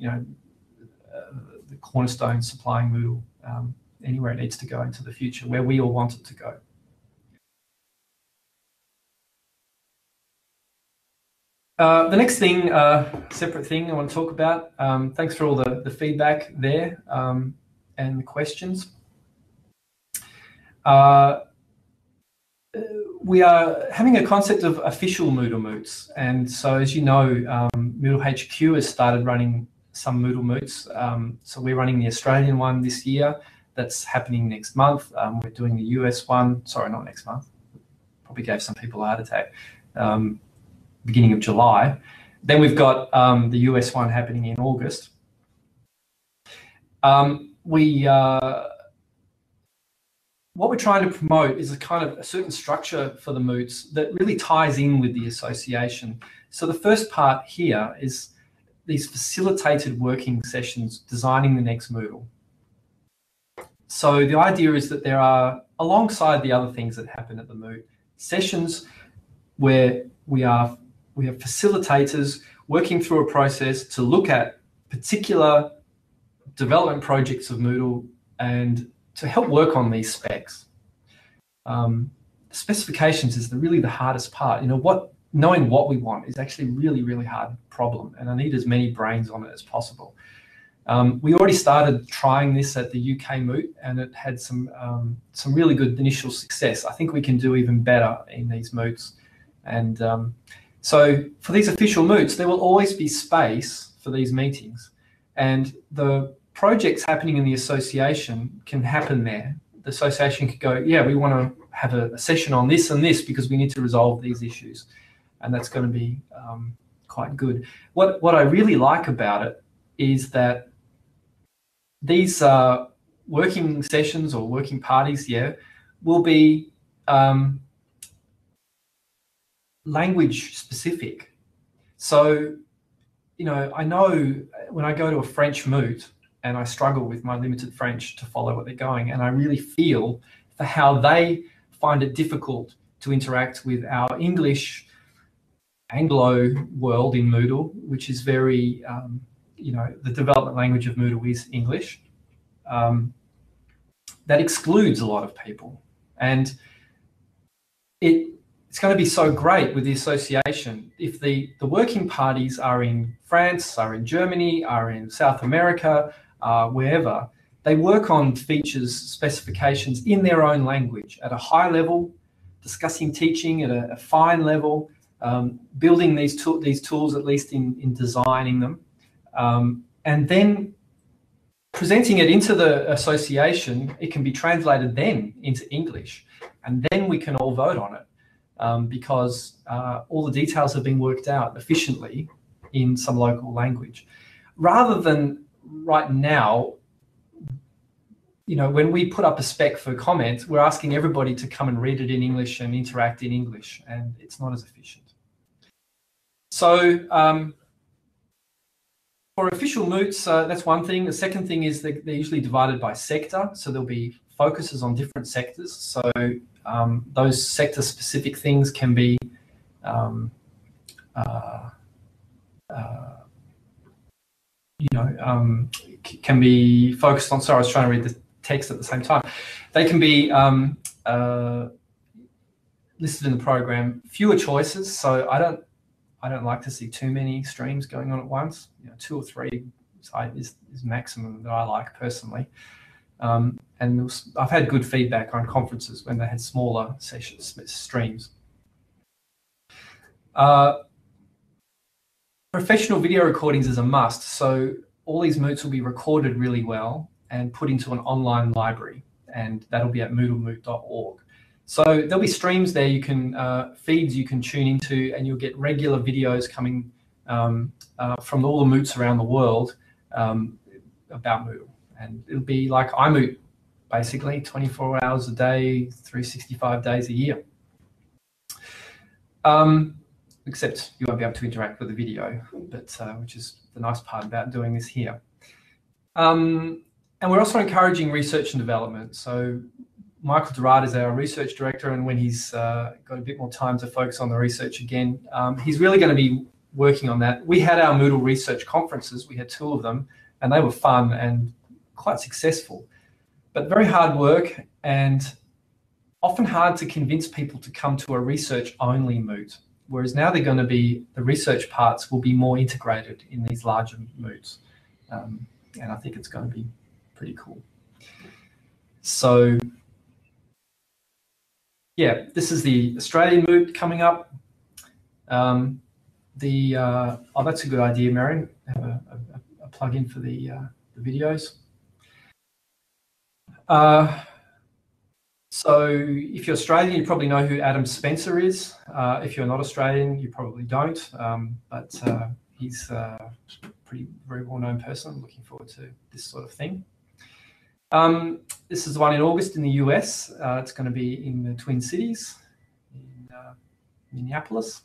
the cornerstone supplying Moodle anywhere it needs to go into the future, where we all want it to go. The next thing, separate thing I want to talk about, thanks for all the feedback there and the questions. We are having a concept of official Moodle MOOCs. And so, as you know, Moodle HQ has started running some Moodle MOOCs. So we're running the Australian one this year. That's happening next month. We're doing the US one, sorry, not next month. Probably gave some people a heart attack. Beginning of July. Then we've got the US one happening in August. What we're trying to promote is a kind of a certain structure for the MOOCs that really ties in with the association. So the first part here is these facilitated working sessions, designing the next Moodle. So the idea is that there are, alongside the other things that happen at the MOOC, sessions where we have facilitators working through a process to look at particular development projects of Moodle and to help work on these specs. Specifications is really the hardest part. Knowing what we want is actually really, really hard problem, and I need as many brains on it as possible. We already started trying this at the UK Moot, and it had some really good initial success. I think we can do even better in these Moots. And so for these official Moots, there will always be space for these meetings. And the projects happening in the association can happen there. The association could go, yeah, we want to have a session on this and this because we need to resolve these issues. And that's going to be quite good. What I really like about it is that these working sessions or working parties, will be language specific. So, I know when I go to a French Moot and I struggle with my limited French to follow what they're going, and I really feel for how they find it difficult to interact with our English Anglo world in Moodle, which is very, the development language of Moodle is English. That excludes a lot of people. And it's going to be so great with the association if the working parties are in France, are in Germany, are in South America, wherever. They work on features, specifications in their own language at a high level, discussing teaching at a fine level, building these tools, at least in designing them, and then presenting it into the association. It can be translated then into English, and then we can all vote on it, because all the details have been worked out efficiently in some local language. Rather than right now, when we put up a spec for comment, we're asking everybody to come and read it in English and interact in English, and it's not as efficient. So for official MOOCs, that's one thing. The second thing is that they're usually divided by sector, so there'll be focuses on different sectors. So those sector-specific things can be can be focused on. Sorry, I was trying to read the text at the same time. They can be listed in the program. Fewer choices, so I don't like to see too many streams going on at once. 2 or 3 is maximum that I like personally. And I've had good feedback on conferences when they had smaller streams. Professional video recordings is a must. So all these MOOCs will be recorded really well and put into an online library, and that'll be at moodlemoot.org. So there'll be streams there, you can feeds you can tune into, and you'll get regular videos coming from all the MOOCs around the world about Moodle. And it'll be like iMoot, basically 24 hours a day, 365 days a year. Except you won't be able to interact with the video, but which is the nice part about doing this here. And we're also encouraging research and development. So Michael Durrard is our research director, and when he's got a bit more time to focus on the research again, he's really going to be working on that. We had our Moodle research conferences. We had 2 of them, and they were fun and quite successful, but very hard work and often hard to convince people to come to a research-only MOOC. Whereas now they're going to be, the research parts will be more integrated in these larger MOOCs. And I think it's going to be pretty cool. So yeah, this is the Australian MOOC coming up. Oh, that's a good idea, Marion. Have a plug-in for the videos. So if you're Australian, you probably know who Adam Spencer is. If you're not Australian, you probably don't. But he's a very well-known person. I'm looking forward to this sort of thing. This is the one in August in the US. It's going to be in the Twin Cities, in Minneapolis.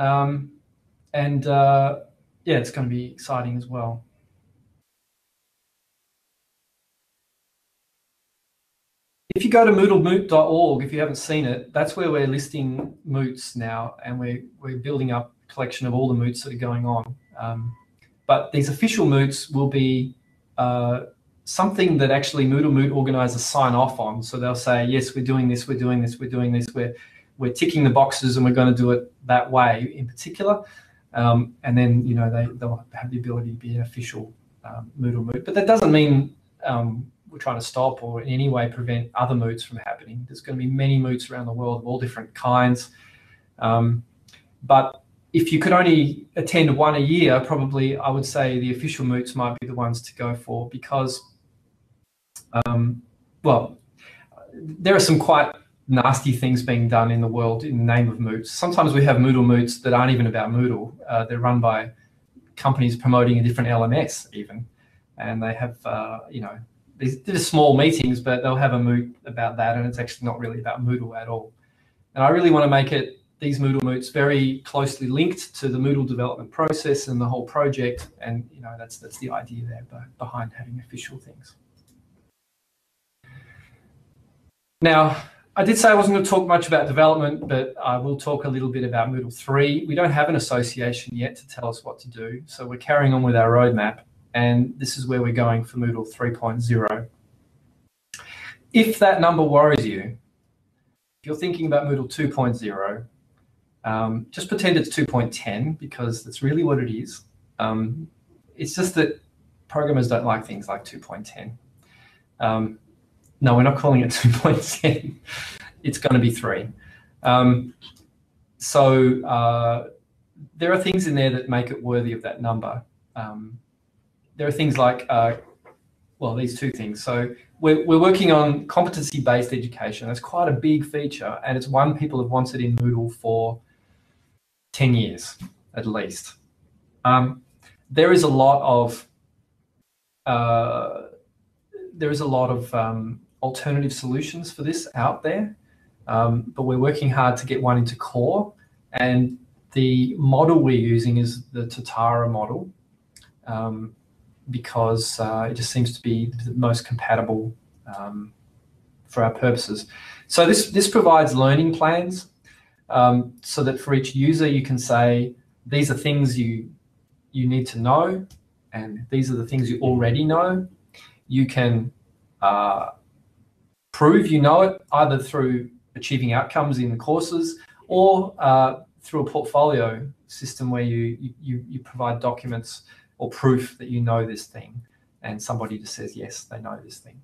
Yeah, it's going to be exciting as well. If you go to moodlemoot.org, if you haven't seen it, that's where we're listing MOOCs now, and we're building up a collection of all the MOOCs that are going on. But these official MOOCs will be something that actually Moodle Moot organisers sign off on. So they'll say, yes, we're doing this, we're doing this, we're doing this, we're ticking the boxes, and we're going to do it that way in particular. And then they'll have the ability to be an official Moodle Moot. But that doesn't mean we're trying to stop or in any way prevent other MOOCs from happening. There's going to be many MOOCs around the world of all different kinds. But if you could only attend one a year, probably I would say the official MOOCs might be the ones to go for, because, well, there are some quite nasty things being done in the world in the name of MOOCs. Sometimes we have Moodle MOOCs that aren't even about Moodle. They're run by companies promoting a different LMS even. And they have, they're small meetings, but they'll have a MOOC about that, and it's actually not really about Moodle at all. And I really want to make these Moodle MOOCs very closely linked to the Moodle development process and the whole project, and that's the idea there behind having official things. Now, I did say I wasn't going to talk much about development, but I will talk a little bit about Moodle 3. We don't have an association yet to tell us what to do, so we're carrying on with our roadmap. And this is where we're going for Moodle 3.0. If that number worries you, if you're thinking about Moodle 2.0, just pretend it's 2.10, because that's really what it is. It's just that programmers don't like things like 2.10. No, we're not calling it 2.10. it's going to be 3. So there are things in there that make it worthy of that number. There are things like, well, these 2 things. So we're working on competency-based education. That's quite a big feature, and it's one people have wanted in Moodle for 10 years at least. There is a lot of alternative solutions for this out there, but we're working hard to get one into core. And the model we're using is the Tatara model, because it just seems to be the most compatible for our purposes. So this provides learning plans, so that for each user you can say, these are things you need to know, and these are the things you already know. You can prove you know it either through achieving outcomes in the courses or through a portfolio system where you provide documents or proof that you know this thing, and somebody just says, yes, they know this thing.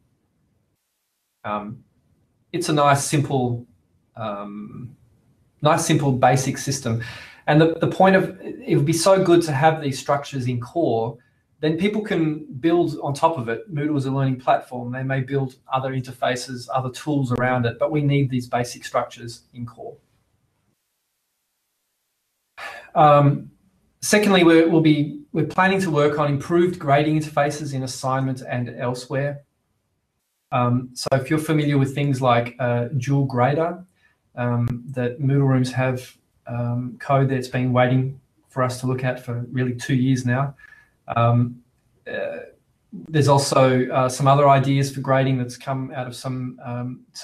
It's a nice, simple, basic system. And the point of it would be so good to have these structures in core, then people can build on top of it. Moodle is a learning platform. They may build other interfaces, other tools around it, but we need these basic structures in core. Secondly, we're planning to work on improved grading interfaces in assignment and elsewhere. So if you're familiar with things like dual grader, that Moodle rooms have code that's been waiting for us to look at for really 2 years now. There's also some other ideas for grading that's come out of some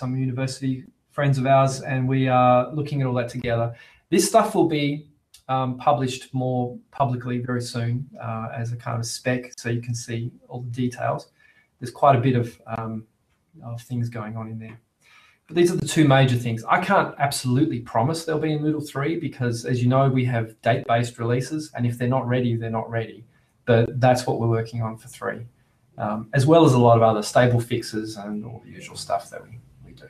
university friends of ours, and we are looking at all that together. This stuff will be published more publicly very soon as a kind of spec, so you can see all the details. There's quite a bit of things going on in there. But these are the 2 major things. I can't absolutely promise they'll be in Moodle 3 because, as you know, we have date-based releases, and if they're not ready, they're not ready. But that's what we're working on for 3, as well as a lot of other stable fixes and all the usual stuff that we do.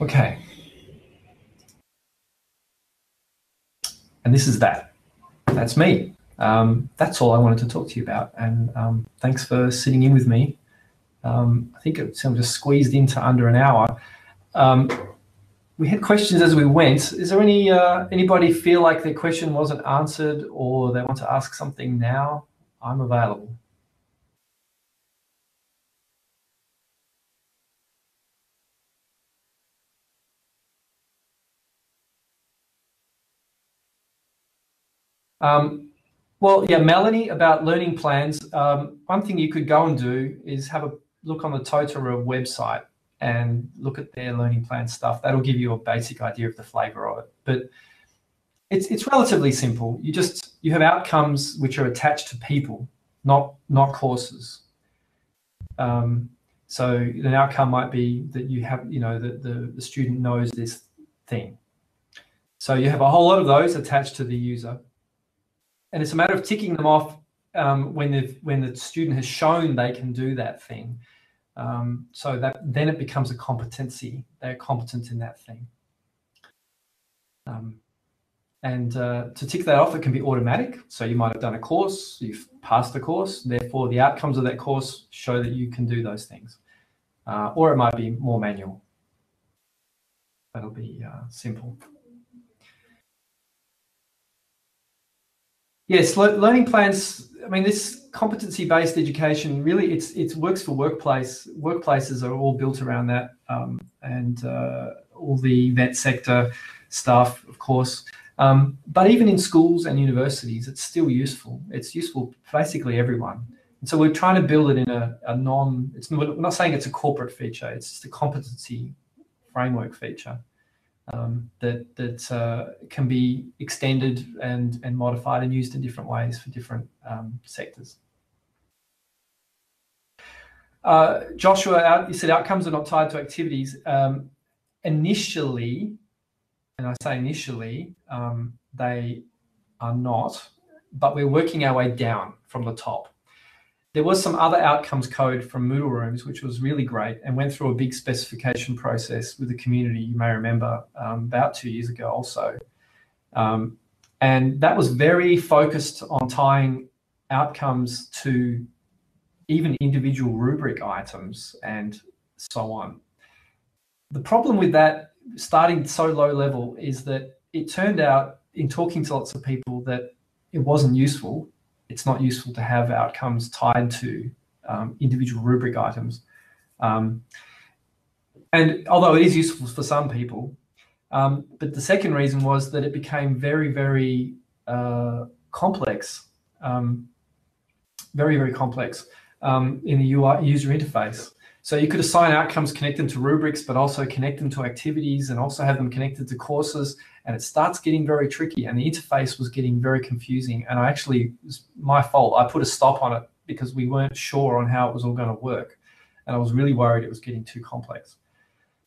Okay. And this is that. That's me. That's all I wanted to talk to you about. And thanks for sitting in with me. I think I'm just squeezed into under an hour. We had questions as we went. Is there anybody feel like their question wasn't answered or they want to ask something now? I'm available. Well, yeah, Melanie, about learning plans. One thing you could go and do is have a look on the Totara website and look at their learning plan stuff. That'll give you a basic idea of the flavor of it. But it's relatively simple. You have outcomes which are attached to people, not courses. So an outcome might be that you have, the student knows this thing. So you have a whole lot of those attached to the user. And it's a matter of ticking them off when the student has shown they can do that thing. So that then it becomes a competency. They're competent in that thing. And to tick that off, it can be automatic. So you might have done a course, you've passed the course, therefore the outcomes of that course show that you can do those things. Or it might be more manual. That'll be simple. Yes, learning plans. I mean, this competency-based education really it works for workplace. Workplaces are all built around that, and all the vet sector stuff, of course. But even in schools and universities, it's still useful. It's useful for basically everyone. And so we're trying to build it in a we're not saying it's a corporate feature. It's just a competency framework feature. That can be extended and modified and used in different ways for different sectors. Joshua, you said outcomes are not tied to activities. Initially, and I say initially, they are not, but we're working our way down from the top. there was some other outcomes code from Moodle Rooms, which was really great and went through a big specification process with the community, you may remember, about 2 years ago also. And that was very focused on tying outcomes to even individual rubric items and so on. The problem with that, starting so low level, is that it turned out, in talking to lots of people, that it wasn't useful. It's not useful to have outcomes tied to individual rubric items. And although it is useful for some people, but the second reason was that it became very, very complex, very, very complex in the UI user interface. So you could assign outcomes, connect them to rubrics, but also connect them to activities and also have them connected to courses. And it starts getting very tricky, and the interface was getting very confusing. And I actually, it was my fault. I put a stop on it because we weren't sure on how it was all going to work. And I was really worried it was getting too complex.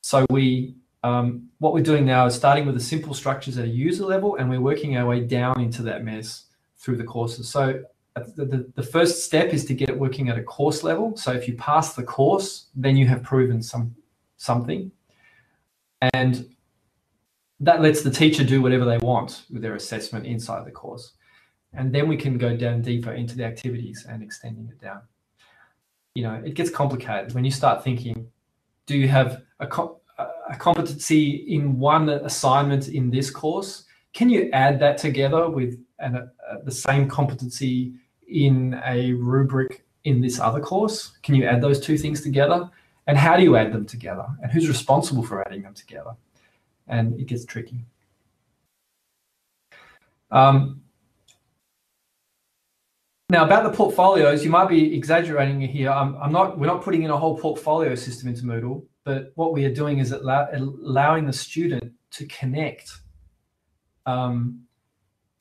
So what we're doing now is starting with the simple structures at a user level, and we're working our way down into that mess through the courses. So the first step is to get it working at a course level. So if you pass the course, then you have proven something. And that lets the teacher do whatever they want with their assessment inside the course. And then we can go down deeper into the activities and extending it down. You know, it gets complicated when you start thinking, do you have a competency in one assignment in this course? Can you add that together with the same competency in a rubric in this other course? Can you add those two things together? And how do you add them together? And who's responsible for adding them together? And it gets tricky. Now, about the portfolios, you might be exaggerating here. We're not putting in a whole portfolio system into Moodle, but what we are doing is allowing the student to connect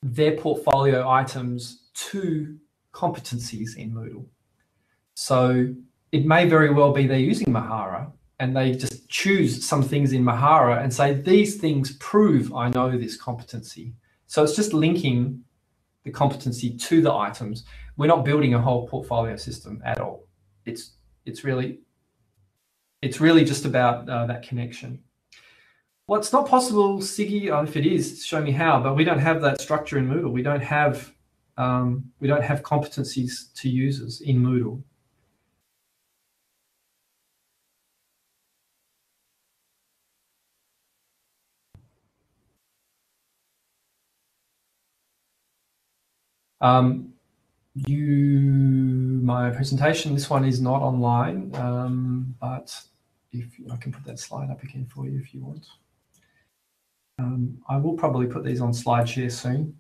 their portfolio items to competencies in Moodle. So it may very well be they're using Mahara and they just choose some things in Mahara and say, these things prove I know this competency. So it's just linking the competency to the items. We're not building a whole portfolio system at all. It's really just about that connection. What's not possible, Siggy, if it is, show me how, but we don't have that structure in Moodle. We don't have competencies to users in Moodle. My presentation, this one is not online, but I can put that slide up again for you if you want. I will probably put these on SlideShare soon.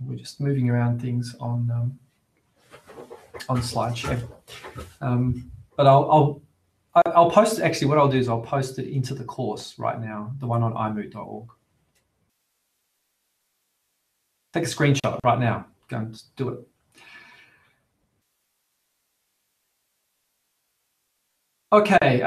We're just moving around things on SlideShare. But I'll post, actually what I'll do is I'll post it into the course right now, the one on iMoot.org. Take a screenshot right now. Go and do it. Okay.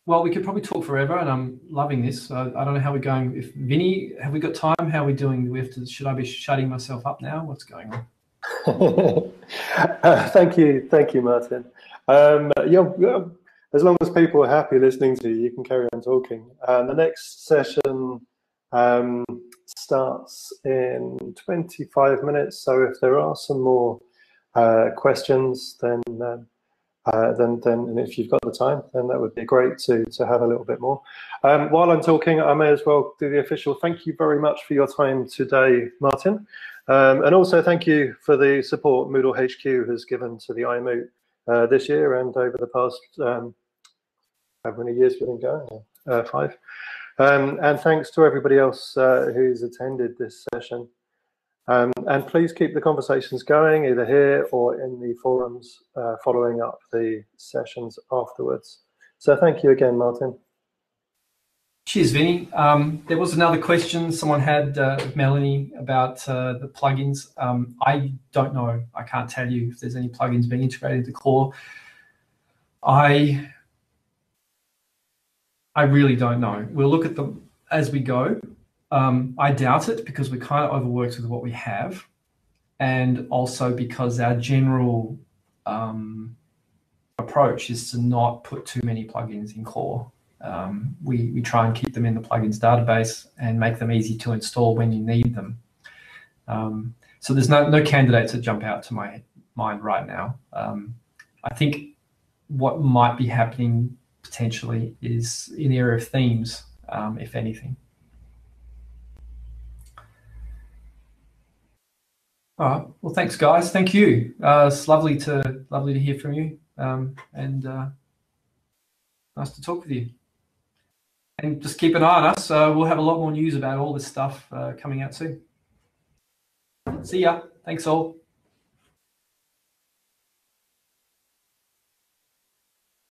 Well, we could probably talk forever, and I'm loving this. I don't know how we're going. If Vinny, have we got time? How are we doing? Should I be shutting myself up now? What's going on? Thank you, Martin. Yeah, as long as people are happy listening to you, you can carry on talking. The next session starts in 25 minutes. So if there are some more questions, then if you've got the time, then that would be great to have a little bit more. While I'm talking, I may as well do the official thank you very much for your time today, Martin. And also thank you for the support Moodle HQ has given to the iMoot this year and over the past, how many years we've been going? 5. And thanks to everybody else who's attended this session. And please keep the conversations going either here or in the forums following up the sessions afterwards. So thank you again, Martin. Cheers, Vinny. There was another question someone had, Melanie, about the plugins. I don't know. I can't tell you if there's any plugins being integrated into Core. I really don't know. We'll look at them as we go. I doubt it because we're kind of overworked with what we have. and also because our general approach is to not put too many plugins in core. We try and keep them in the plugins database and make them easy to install when you need them. So there's no candidates that jump out to my mind right now. I think what might be happening potentially is in the area of themes, if anything. All right. Well, thanks, guys. Thank you. It's lovely to hear from you, and nice to talk with you. And just keep an eye on us. We'll have a lot more news about all this stuff coming out soon. See ya. Thanks all.